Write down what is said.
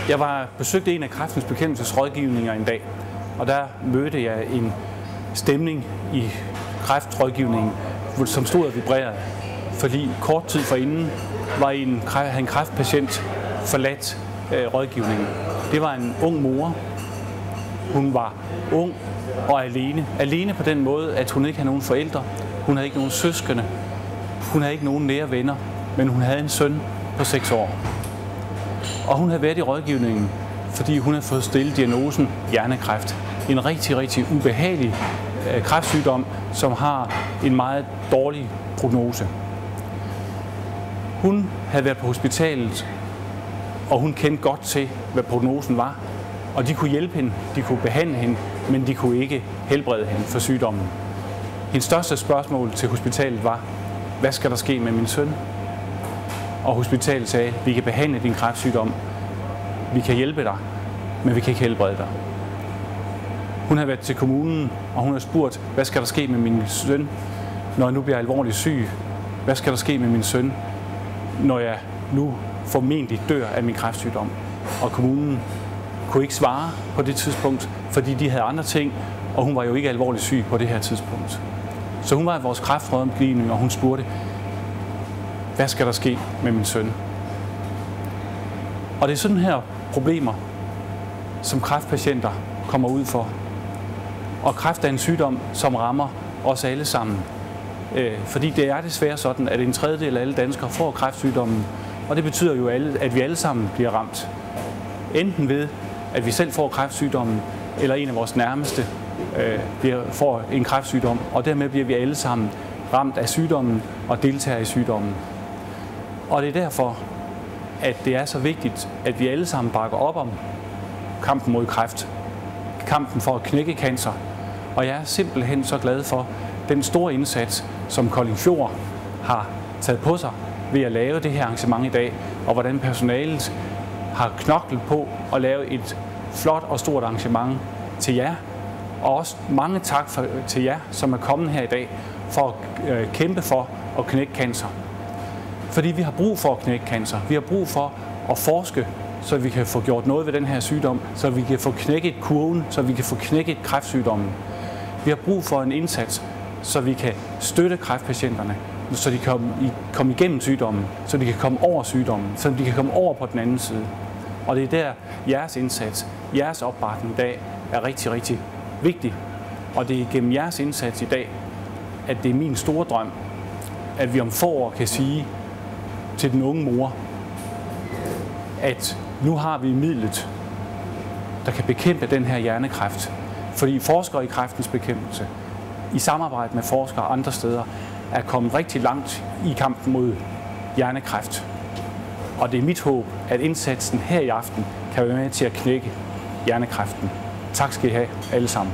Jeg besøgte en af Kræftens Bekæmpelses rådgivninger en dag, og der mødte jeg en stemning i kræftrådgivningen, som stod og vibrerede. Fordi kort tid forinden havde en kræftpatient forladt rådgivningen. Det var en ung mor. Hun var ung og alene. Alene på den måde, at hun ikke havde nogen forældre. Hun havde ikke nogen søskende. Hun havde ikke nogen nære venner. Men hun havde en søn på 6 år. Og hun havde været i rådgivningen, fordi hun havde fået stillet diagnosen hjernekræft. En rigtig, rigtig ubehagelig kræftsygdom, som har en meget dårlig prognose. Hun havde været på hospitalet, og hun kendte godt til, hvad prognosen var. Og de kunne hjælpe hende, de kunne behandle hende, men de kunne ikke helbrede hende for sygdommen. Hendes største spørgsmål til hospitalet var, hvad skal der ske med min søn? Og hospitalet sagde, vi kan behandle din kræftsygdom, vi kan hjælpe dig, men vi kan ikke helbrede dig. Hun har været til kommunen, og hun har spurgt, hvad skal der ske med min søn, når jeg nu bliver alvorligt syg? Hvad skal der ske med min søn, når jeg nu formentlig dør af min kræftsygdom? Og kommunen kunne ikke svare på det tidspunkt, fordi de havde andre ting, og hun var jo ikke alvorligt syg på det her tidspunkt. Så hun var i vores kræftrådgivning, og hun spurgte, hvad skal der ske med min søn? Og det er sådan her problemer, som kræftpatienter kommer ud for. Og kræft er en sygdom, som rammer os alle sammen. Fordi det er desværre sådan, at 1/3 af alle danskere får kræftsygdommen. Og det betyder jo, at vi alle sammen bliver ramt. Enten ved, at vi selv får kræftsygdommen, eller en af vores nærmeste får en kræftsygdom. Og dermed bliver vi alle sammen ramt af sygdommen og deltager i sygdommen. Og det er derfor, at det er så vigtigt, at vi alle sammen bakker op om kampen mod kræft. Kampen for at knække cancer. Og jeg er simpelthen så glad for den store indsats, som Kolding Fjord har taget på sig ved at lave det her arrangement i dag, og hvordan personalet har knoklet på at lave et flot og stort arrangement til jer. Og også mange tak til jer, som er kommet her i dag for at kæmpe for at knække cancer. Fordi vi har brug for at knække cancer. Vi har brug for at forske, så vi kan få gjort noget ved den her sygdom, så vi kan få knækket kurven, så vi kan få knækket kræftsygdommen. Vi har brug for en indsats, så vi kan støtte kræftpatienterne, så de kan komme igennem sygdommen, så de kan komme over sygdommen, så de kan komme over på den anden side. Og det er der, jeres indsats, jeres opbakning i dag er rigtig, rigtig vigtig. Og det er gennem jeres indsats i dag, at det er min store drøm, at vi om få år kan sige til den unge mor, at nu har vi midlet, der kan bekæmpe den her hjernekræft. Fordi forskere i Kræftens Bekæmpelse, i samarbejde med forskere andre steder, er kommet rigtig langt i kampen mod hjernekræft. Og det er mit håb, at indsatsen her i aften kan være med til at knække hjernekræften. Tak skal I have alle sammen.